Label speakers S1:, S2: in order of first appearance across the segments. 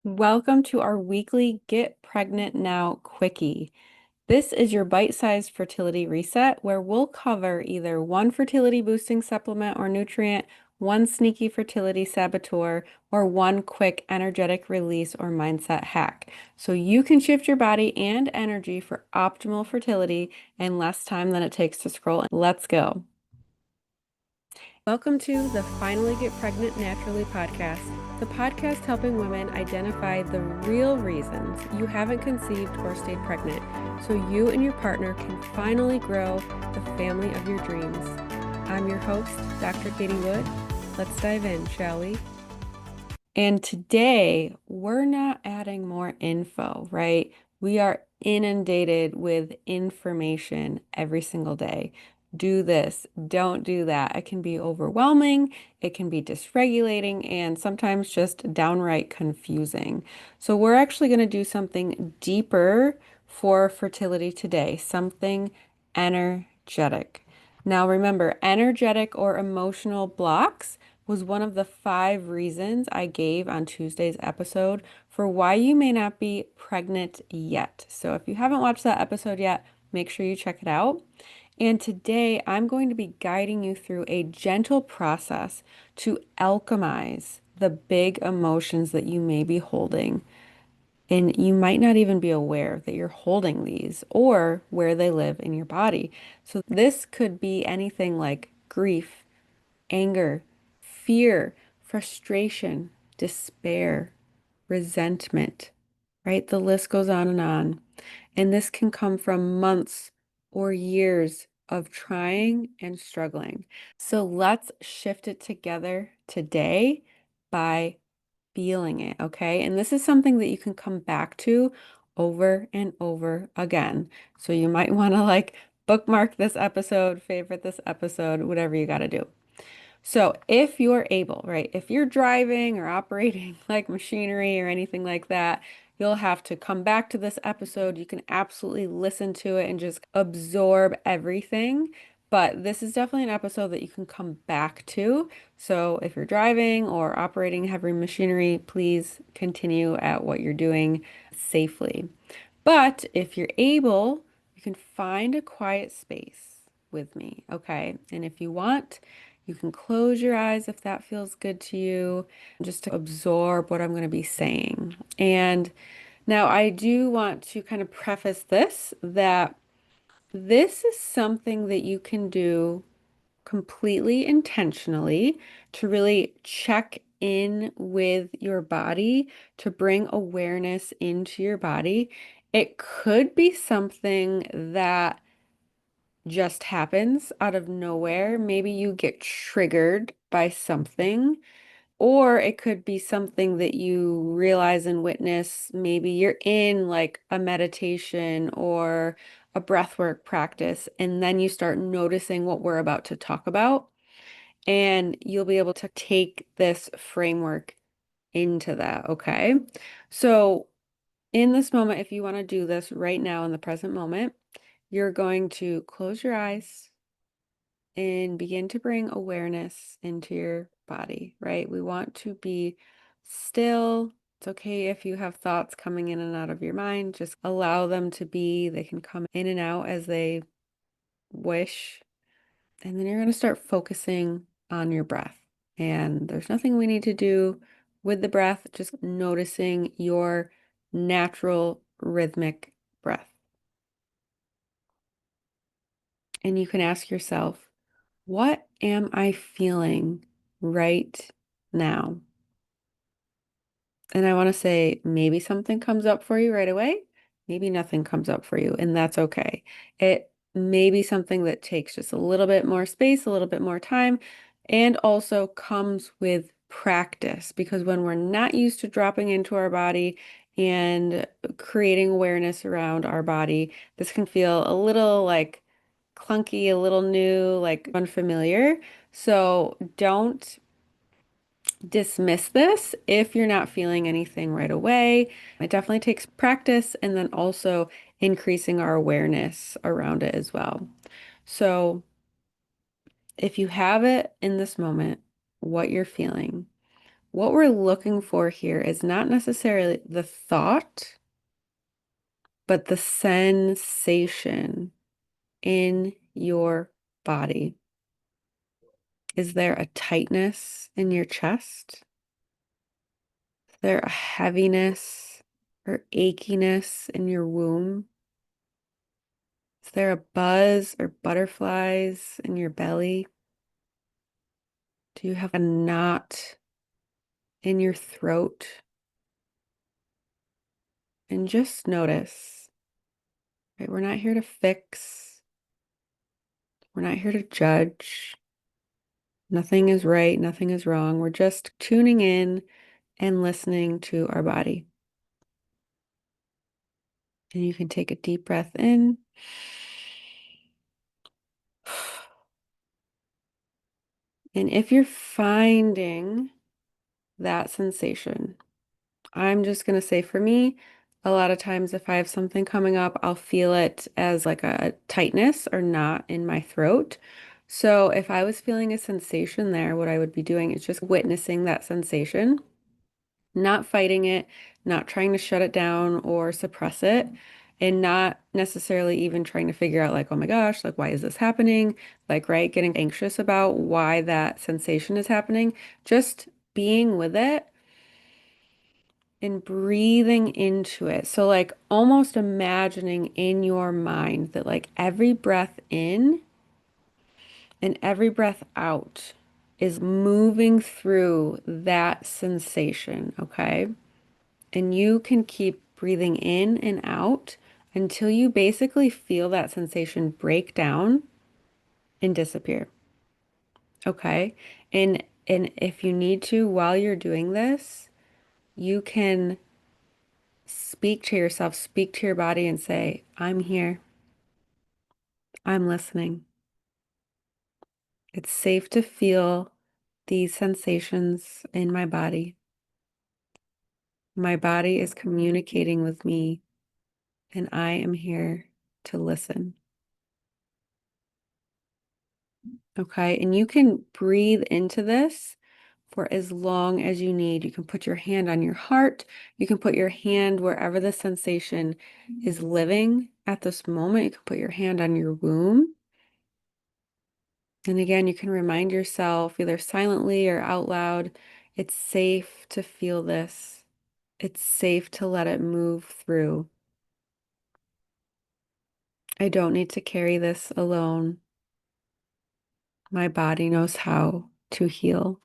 S1: Welcome to our weekly Get Pregnant Now Quickie. This is your bite-sized fertility reset where we'll cover either one fertility boosting supplement or nutrient, one sneaky fertility saboteur, or one quick energetic release or mindset hack. So you can shift your body and energy for optimal fertility in less time than it takes to scroll. Let's go. Welcome to the Finally Get Pregnant Naturally podcast, the podcast helping women identify the real reasons you haven't conceived or stayed pregnant so you and your partner can finally grow the family of your dreams. I'm your host, Dr. Katie Wood. Let's dive in, shall we? And today, we're not adding more info, right? We are inundated with information every single day. Do this, don't do that. It can be overwhelming, it can be dysregulating, and sometimes just downright confusing. So, we're actually going to do something deeper for fertility today, something energetic. Now, remember, energetic or emotional blocks was one of the 5 reasons I gave on Tuesday's episode for why you may not be pregnant yet. So if you haven't watched that episode yet, make sure you check it out. And today I'm going to be guiding you through a gentle process to alchemize the big emotions that you may be holding. And you might not even be aware that you're holding these or where they live in your body. So this could be anything like grief, anger, fear, frustration, despair, resentment, right? The list goes on and on. And this can come from months or years of trying and struggling. So let's shift it together today by feeling it, okay? And this is something that you can come back to over and over again. So you might want to bookmark this episode, favorite this episode, whatever you got to do. So if you're able, right, if you're driving or operating like machinery or anything like that, you'll have to come back to this episode. You can absolutely listen to it and just absorb everything. But this is definitely an episode that you can come back to. So if you're driving or operating heavy machinery, please continue at what you're doing safely. But if you're able, you can find a quiet space with me, okay? And if you want, you can close your eyes if that feels good to you, just to absorb what I'm going to be saying. And now I do want to kind of preface this that this is something that you can do completely intentionally to really check in with your body, to bring awareness into your body. It could be something that just happens out of nowhere. Maybe you get triggered by something, or it could be something that you realize and witness. Maybe you're in like a meditation or a breathwork practice, and then you start noticing what we're about to talk about, and you'll be able to take this framework into that, okay? So, in this moment, if you want to do this right now in the present moment, you're going to close your eyes and begin to bring awareness into your body, right? We want to be still. It's okay if you have thoughts coming in and out of your mind, just allow them to be. They can come in and out as they wish. And then you're going to start focusing on your breath. And there's nothing we need to do with the breath, just noticing your natural rhythmic breath. And you can ask yourself, what am I feeling right now? And I want to say maybe something comes up for you right away. Maybe nothing comes up for you, and that's okay. It may be something that takes just a little bit more space, a little bit more time, and also comes with practice because when we're not used to dropping into our body and creating awareness around our body, this can feel a little like clunky, a little new, like unfamiliar. So don't dismiss this if you're not feeling anything right away. It definitely takes practice and then also increasing our awareness around it as well. So if you have it in this moment, what you're feeling, what we're looking for here is not necessarily the thought, but the sensation in your body. Is there a tightness in your chest? Is there a heaviness or achiness in your womb? Is there a buzz or butterflies in your belly? Do you have a knot in your throat? And just notice, right? We're not here to fix. We're not here to judge. Nothing is right, nothing is wrong. We're just tuning in and listening to our body. And you can take a deep breath in. And if you're finding that sensation, I'm just going to say for me, a lot of times if I have something coming up, I'll feel it as like a tightness or knot in my throat. So if I was feeling a sensation there, what I would be doing is just witnessing that sensation, not fighting it, not trying to shut it down or suppress it, and not necessarily even trying to figure out like, oh my gosh, like why is this happening? Like, right, getting anxious about why that sensation is happening, just being with it and breathing into it. So like almost imagining in your mind that like every breath in and every breath out is moving through that sensation, okay? And you can keep breathing in and out until you basically feel that sensation break down and disappear. Okay? And if you need to while you're doing this, you can speak to yourself, speak to your body and say, I'm here. I'm listening. It's safe to feel these sensations in my body. My body is communicating with me, and I am here to listen. Okay, and you can breathe into this for as long as you need. You can put your hand on your heart. You can put your hand wherever the sensation is living at this moment. You can put your hand on your womb. And again, you can remind yourself either silently or out loud, it's safe to feel this. It's safe to let it move through. I don't need to carry this alone. My body knows how to heal.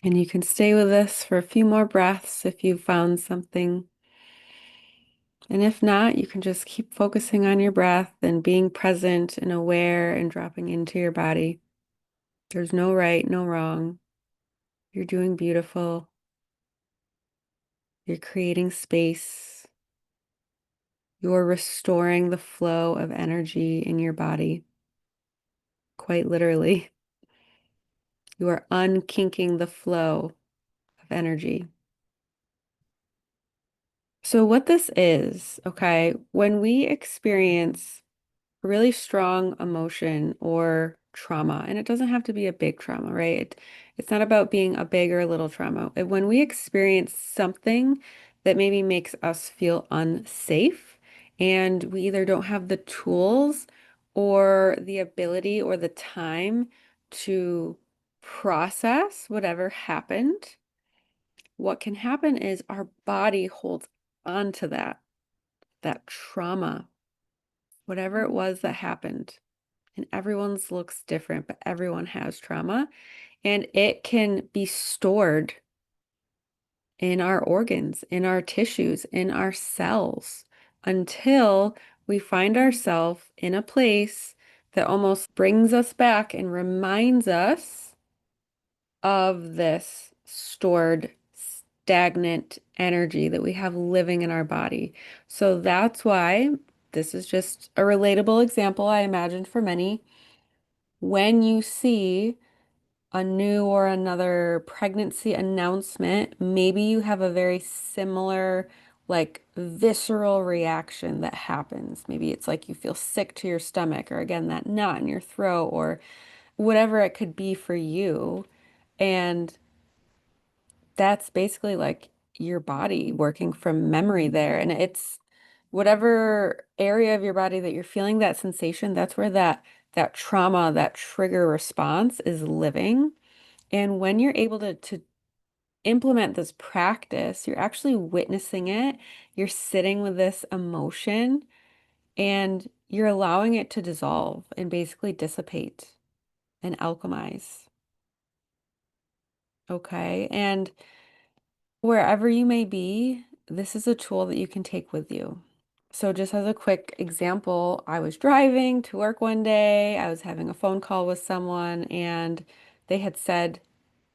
S1: And you can stay with this for a few more breaths if you've found something. And if not, you can just keep focusing on your breath and being present and aware and dropping into your body. There's no right, no wrong. You're doing beautiful. You're creating space. You're restoring the flow of energy in your body. Quite literally. You are unkinking the flow of energy. So what this is, okay, when we experience really strong emotion or trauma, and it doesn't have to be a big trauma, right? It's not about being a big or a little trauma. When we experience something that maybe makes us feel unsafe, and we either don't have the tools or the ability or the time to process whatever happened, what can happen is our body holds on to that trauma, whatever it was that happened. And everyone's looks different, but everyone has trauma. And it can be stored in our organs, in our tissues, in our cells until we find ourselves in a place that almost brings us back and reminds us of this stored, stagnant energy that we have living in our body. So that's why this is just a relatable example, I imagine, for many. When you see a new or another pregnancy announcement, maybe you have a very similar, like visceral reaction that happens. Maybe it's like you feel sick to your stomach, or again, that knot in your throat, or whatever it could be for you. And that's basically like your body working from memory there. And it's whatever area of your body that you're feeling that sensation, that's where that trauma, that trigger response is living. And when you're able to implement this practice, you're actually witnessing it. You're sitting with this emotion and you're allowing it to dissolve and basically dissipate and alchemize. Okay. And wherever you may be, this is a tool that you can take with you. So, just as a quick example, I was driving to work one day. I was having a phone call with someone, and they had said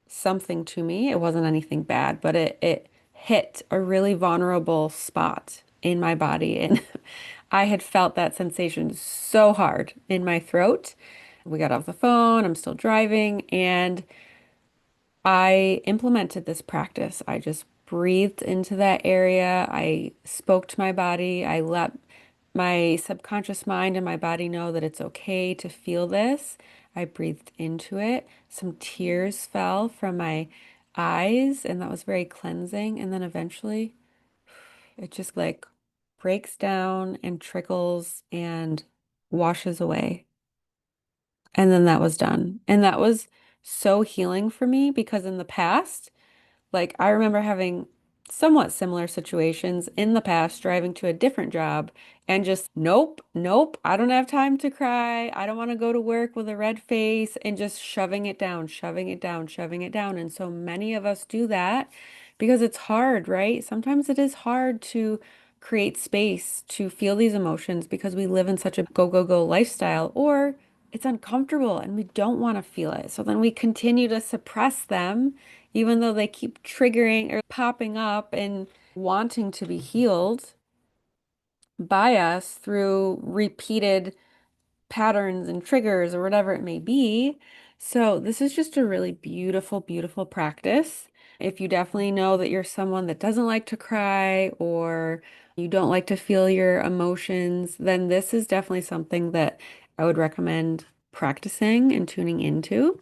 S1: something to me. It wasn't anything bad, but it hit a really vulnerable spot in my body. And I had felt that sensation so hard in my throat. We got off the phone. I'm still driving, and I implemented this practice. I just breathed into that area. I spoke to my body. I let my subconscious mind and my body know that it's okay to feel this. I breathed into it. Some tears fell from my eyes, and that was very cleansing. And then eventually it just like breaks down and trickles and washes away. And then that was done. And that was so healing for me because in the past, like, I remember having somewhat similar situations in the past, driving to a different job and just, nope, nope, I don't have time to cry. I don't want to go to work with a red face and just shoving it down, shoving it down, shoving it down. And so many of us do that because it's hard, right? Sometimes it is hard to create space to feel these emotions because we live in such a go, go, go lifestyle, or it's uncomfortable and we don't want to feel it. So then we continue to suppress them even though they keep triggering or popping up and wanting to be healed by us through repeated patterns and triggers or whatever it may be. So, this is just a really beautiful, beautiful practice. If you definitely know that you're someone that doesn't like to cry or you don't like to feel your emotions, then this is definitely something that I would recommend practicing and tuning into.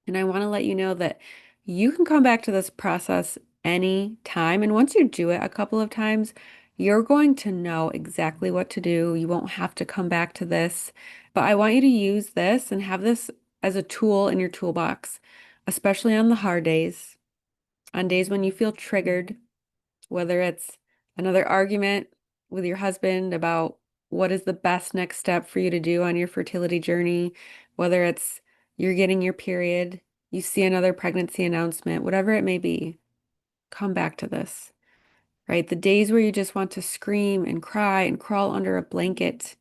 S1: And I want to let you know that you can come back to this process any time. And once you do it a couple of times, you're going to know exactly what to do. You won't have to come back to this. But I want you to use this and have this as a tool in your toolbox, especially on the hard days, on days when you feel triggered, whether it's another argument with your husband about what is the best next step for you to do on your fertility journey, whether it's you're getting your period, you see another pregnancy announcement, whatever it may be, come back to this, right? The days where you just want to scream and cry and crawl under a blanket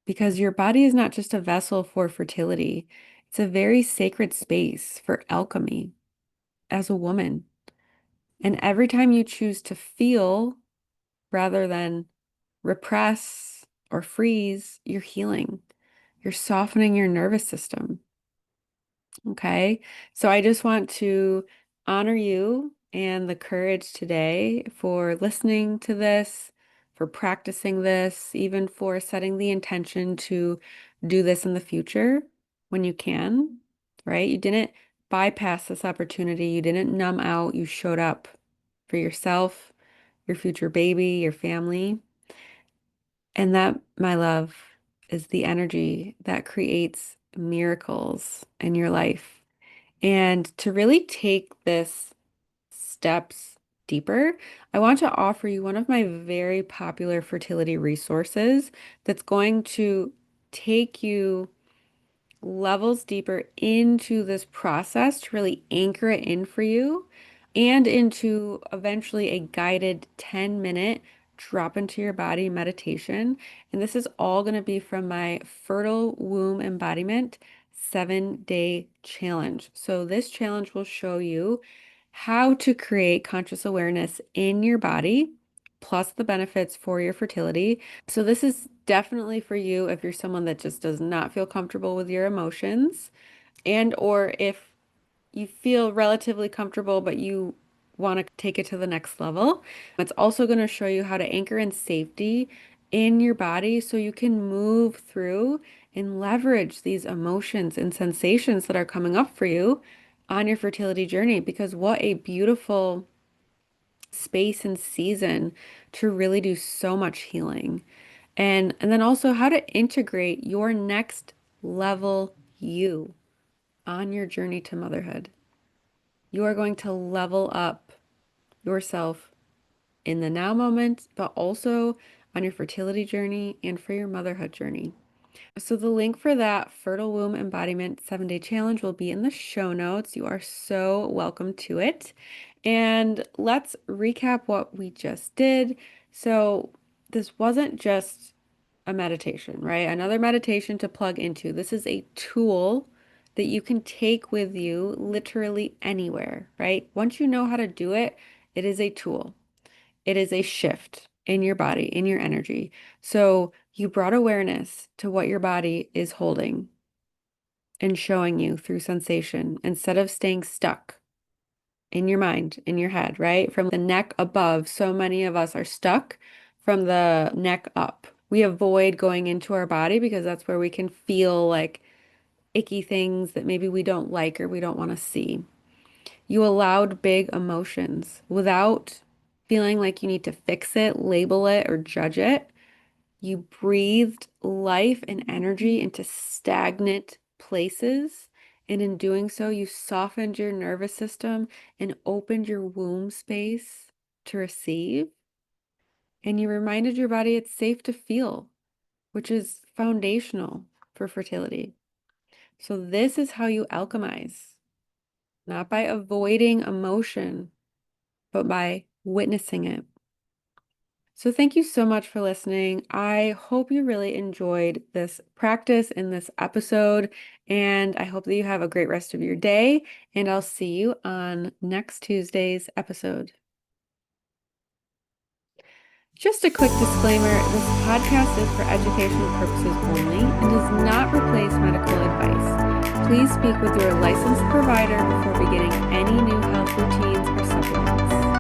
S1: because your body is not just a vessel for fertility, it's a very sacred space for alchemy as a woman. And every time you choose to feel rather than repress or freeze, you're healing. You're softening your nervous system. Okay. So I just want to honor you and the courage today for listening to this, for practicing this, even for setting the intention to do this in the future when you can, right? You didn't bypass this opportunity. You didn't numb out. You showed up for yourself, your future baby, your family. And that, my love, is the energy that creates miracles in your life. And to really take this steps deeper, I want to offer you one of my very popular fertility resources that's going to take you levels deeper into this process to really anchor it in for you and into eventually a guided 10-minute drop into your body meditation. And this is all going to be from my Fertile Womb Embodiment 7-day challenge. So this challenge will show you how to create conscious awareness in your body, plus the benefits for your fertility. So this is definitely for you if you're someone that just does not feel comfortable with your emotions, and or if you feel relatively comfortable but you want to take it to the next level. It's also going to show you how to anchor in safety in your body so you can move through and leverage these emotions and sensations that are coming up for you on your fertility journey, because what a beautiful space and season to really do so much healing. And then also how to integrate your next level you on your journey to motherhood. You are going to level up yourself in the now moment, but also on your fertility journey and for your motherhood journey. So the link for that Fertile Womb Embodiment 7-Day Challenge will be in the show notes. You are so welcome to it. And let's recap what we just did. So this wasn't just a meditation, right? Another meditation to plug into. This is a tool that you can take with you literally anywhere, right? Once you know how to do it, it is a tool. It is a shift in your body, in your energy. So you brought awareness to what your body is holding and showing you through sensation instead of staying stuck in your mind, in your head, right? From the neck above, so many of us are stuck from the neck up. We avoid going into our body because that's where we can feel like icky things that maybe we don't like or we don't want to see. You allowed big emotions without feeling like you need to fix it, label it, or judge it. You breathed life and energy into stagnant places. And in doing so, you softened your nervous system and opened your womb space to receive. And you reminded your body it's safe to feel, which is foundational for fertility. So this is how you alchemize, not by avoiding emotion, but by witnessing it. So thank you so much for listening. I hope you really enjoyed this practice in this episode, and I hope that you have a great rest of your day, and I'll see you on next Tuesday's episode. Just a quick disclaimer, this podcast is for educational purposes only and does not replace medical advice. Please speak with your licensed provider before beginning any new health routines or supplements.